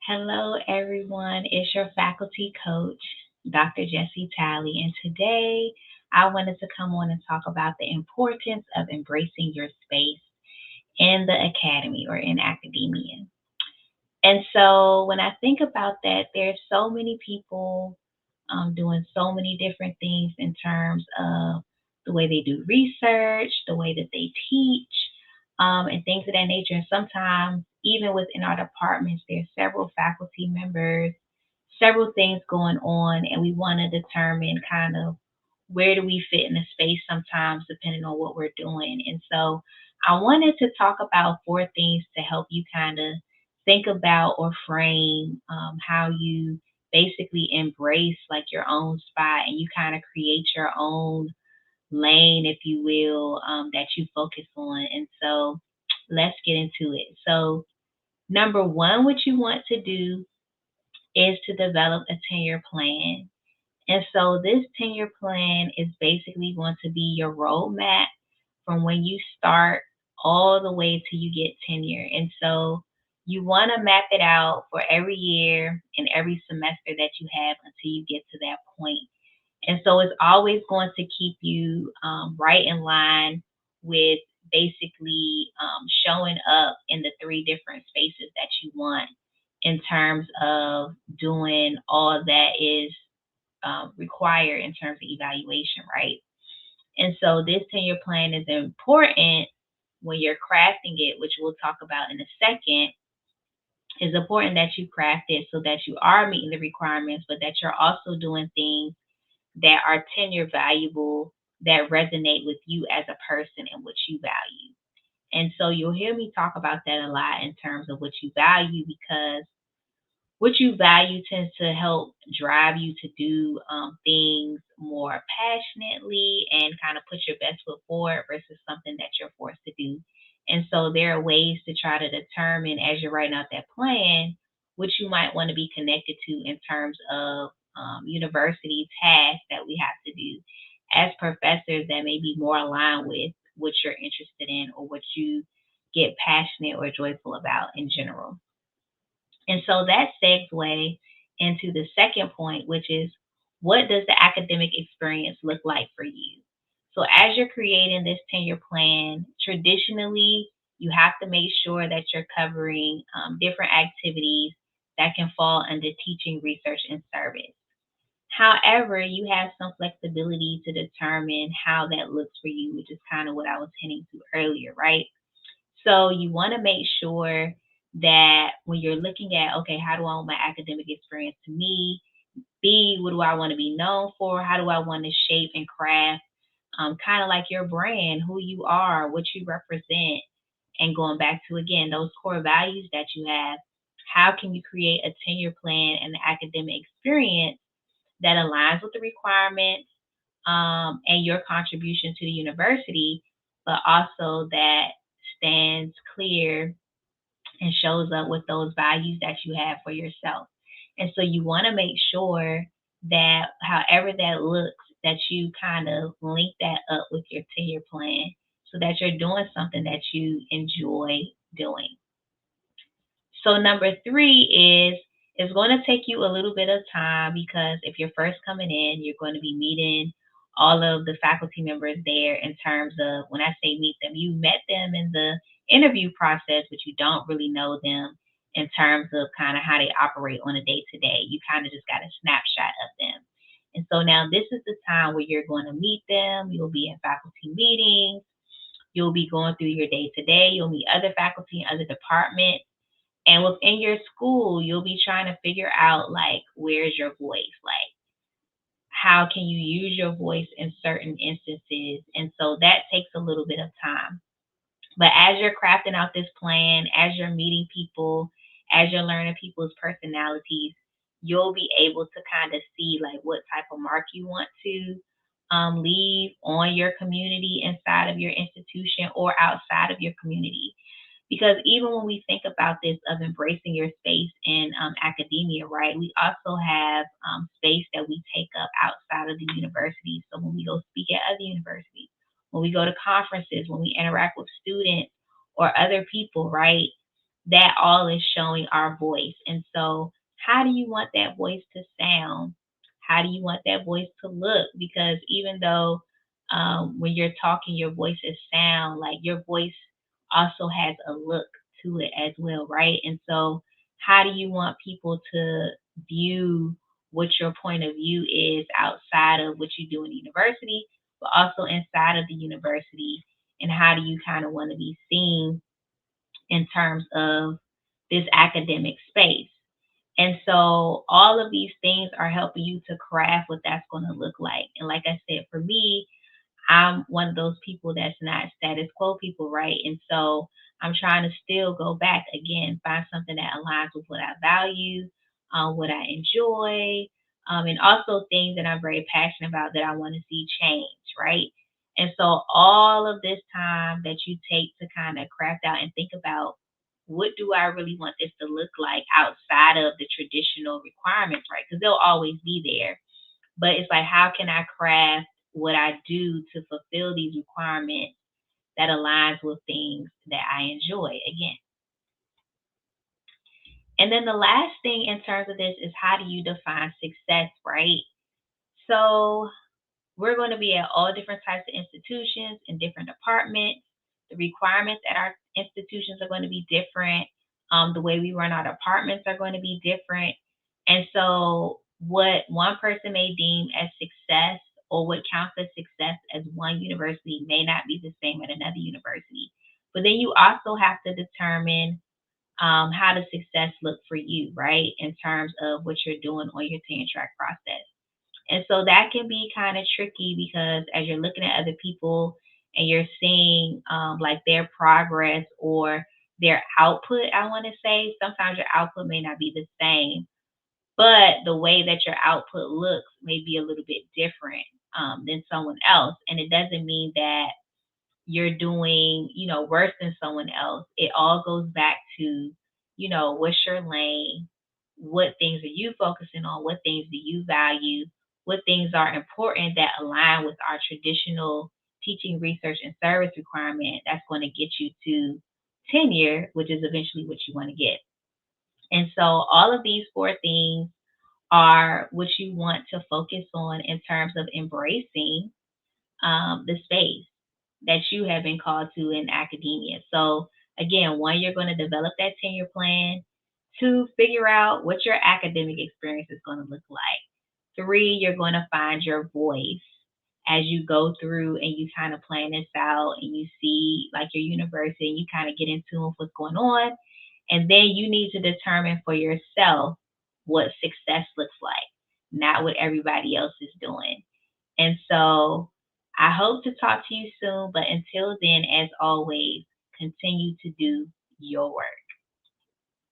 Hello, everyone. It's your faculty coach, Dr. Jessie Talley, and today I wanted to come on and talk about the importance of embracing your space in the academy or in academia. And so, when I think about that, there's so many people doing so many different things in terms of the way they do research, the way that they teach, and things of that nature. And sometimes, even within our departments, there's several faculty members, several things going on, and we want to determine kind of where do we fit in the space sometimes, depending on what we're doing. And so, I wanted to talk about four things to help you kind of think about or frame how you basically embrace like your own spot and you kind of create your own lane, if you will, that you focus on. And so let's get into it. So, number one, what you want to do is to develop a tenure plan. And so, this tenure plan is basically going to be your roadmap from when you start all the way till you get tenure. And so, you want to map it out for every year and every semester that you have until you get to that point. And so it's always going to keep you right in line with basically showing up in the three different spaces that you want in terms of doing all that is required in terms of evaluation, right? And so this tenure plan is important when you're crafting it, which we'll talk about in a second. It's important that you craft it so that you are meeting the requirements, but that you're also doing things that are tenure valuable, that resonate with you as a person and what you value. And so you'll hear me talk about that a lot in terms of what you value because what you value tends to help drive you to do things more passionately and kind of put your best foot forward versus something that you're forced to do. And so there are ways to try to determine as you're writing out that plan what you might want to be connected to in terms of university tasks that we have to do as professors that may be more aligned with what you're interested in or what you get passionate or joyful about in general. And so that segue into the second point, which is what does the academic experience look like for you? So, as you're creating this tenure plan, traditionally, you have to make sure that you're covering different activities that can fall under teaching, research, and service. However, you have some flexibility to determine how that looks for you, which is kind of what I was hinting to earlier, right? So you want to make sure that when you're looking at, okay, how do I want my academic experience to me be? What do I want to be known for? How do I want to shape and craft kind of like your brand, who you are, what you represent, and going back to again those core values that you have. How can you create a tenure plan and the academic experience that aligns with the requirements and your contribution to the university, but also that stands clear and shows up with those values that you have for yourself. And so you want to make sure that however that looks, that you kind of link that up with your tenure plan so that you're doing something that you enjoy doing. So number three is it's going to take you a little bit of time because if you're first coming in, you're going to be meeting all of the faculty members there in terms of when I say meet them, you met them in the interview process, but you don't really know them in terms of kind of how they operate on a day to day. You kind of just got a snapshot of them. And so now this is the time where you're going to meet them. You'll be in faculty meetings. You'll be going through your day to day. You'll meet other faculty and other departments and within your school, you'll be trying to figure out like where's your voice? Like how can you use your voice in certain instances? And so that takes a little bit of time. But as you're crafting out this plan, as you're meeting people, as you're learning people's personalities, you'll be able to kind of see like what type of mark you want to leave on your community inside of your institution or outside of your community. Because even when we think about this of embracing your space in academia, right, we also have space that we take up outside of the university. So when we go speak at other universities, when we go to conferences, when we interact with students or other people, right, that all is showing our voice. And so, how do you want that voice to sound? How do you want that voice to look? Because even though when you're talking, your voice is sound, like your voice also has a look to it as well, right? And so, how do you want people to view what your point of view is outside of what you do in university, but also inside of the university? And how do you kind of want to be seen in terms of this academic space? And so all of these things are helping you to craft what that's going to look like. And like I said, for me, I'm one of those people that's not status quo people, right? And so I'm trying to still go back again, find something that aligns with what I value, what I enjoy, and also things that I'm very passionate about that I want to see change, right? And so all of this time that you take to kind of craft out and think about what do I really want this to look like outside of the traditional requirements, right? Because they'll always be there, but it's like, how can I craft what I do to fulfill these requirements that aligns with things that I enjoy again? And then the last thing in terms of this is, how do you define success, right? So we're going to be at all different types of institutions in different departments. The requirements at our institutions are going to be different. The way we run our departments are going to be different. And so, what one person may deem as success or what counts as success as one university may not be the same at another university. But then you also have to determine how does success look for you, right? In terms of what you're doing on your tenure track process. And so that can be kind of tricky because as you're looking at other people and you're seeing like their progress or their output, I want to say sometimes your output may not be the same, but the way that your output looks may be a little bit different than someone else. And it doesn't mean that you're doing, worse than someone else. It all goes back to, what's your lane? What things are you focusing on? What things do you value? What things are important that align with our traditional teaching, research, and service requirement that's going to get you to tenure, which is eventually what you want to get. And so all of these four things are what you want to focus on in terms of embracing the space that you have been called to in academia. So, again, one, you're going to develop that tenure plan. Two, figure out what your academic experience is going to look like. Three, you're going to find your voice as you go through and you kind of plan this out and you see like your university and you kind of get in tune with what's going on. And then you need to determine for yourself what success looks like, not what everybody else is doing. And so I hope to talk to you soon, but until then, as always, continue to do your work.